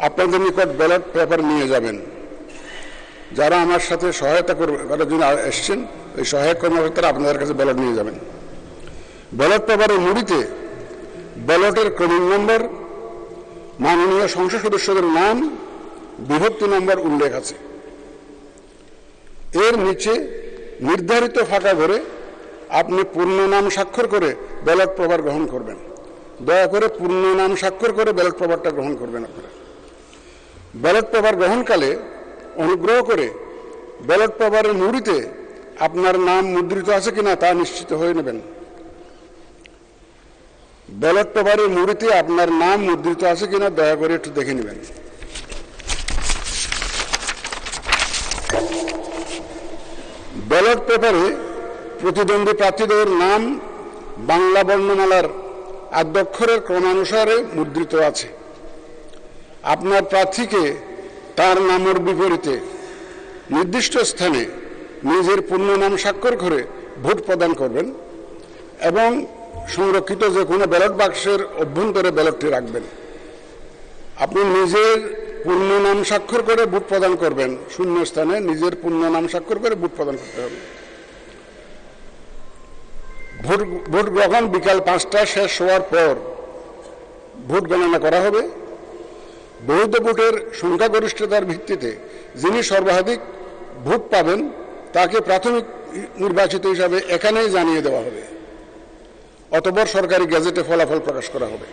আপনাদের নিকট ballot paper নিয়ে যাবেন। যারা আমার সাথে সহায়তা করার জন্য এসছেন, ওই সহায়ক কর্মকর্তারা আপনাদের কাছে ব্যালট নিয়ে যাবেন। ব্যালট পেপারের মুড়িতে ব্যালটের ক্রমিক নম্বর, মাননীয় সংসদ সদস্যদের নাম, বিভক্তি নম্বর উল্লেখ আছে। এর নিচে নির্ধারিত ফাঁকা ঘরে আপনি পূর্ণ নাম স্বাক্ষর করে ব্যালট পেপার গ্রহণ করবেন। দয়া করে পূর্ণ নাম স্বাক্ষর করে ব্যালট পেপারটা গ্রহণ করবেন আপনারা। ব্যালট পেপার গ্রহণকালে অনুগ্রহ করে ব্যালট পেপারের মুড়িতে আপনার নাম মুদ্রিত আছে কিনা তা নিশ্চিত হয়ে নেবেন। ব্যালট পেপারের মুড়িতে আপনার নাম মুদ্রিত আছে কিনা দয়া করে একটু দেখে নেবেন। ব্যালট পেপারে প্রতিদ্বন্দ্বী প্রার্থীদের নাম বাংলা বর্ণমালার আদ্যক্ষরের ক্রমানুসারে মুদ্রিত আছে। আপনার প্রার্থীকে তার নামের বিপরীতে নির্দিষ্ট স্থানে নিজের পূর্ণ নাম স্বাক্ষর করে ভোট প্রদান করবেন এবং সংরক্ষিত যে কোনো ব্যালট বাক্সের অভ্যন্তরে ব্যালটটি রাখবেন। আপনি নিজের পূর্ণ নাম স্বাক্ষর করে ভোট প্রদান করবেন। শূন্য স্থানে নিজের পূর্ণ নাম স্বাক্ষর করে ভোট প্রদান করতে হবে। ভোট গ্রহণ বিকাল 5টা শেষ হওয়ার পর ভোট গণনা করা হবে। বৈধ ভোটের সংখ্যাগরিষ্ঠতার ভিত্তিতে যিনি সর্বাধিক ভোট পাবেন তাকে প্রাথমিক নির্বাচিত হিসাবে এখানেই জানিয়ে দেওয়া হবে। অতঃপর সরকারি গেজেটে ফলাফল প্রকাশ করা হবে।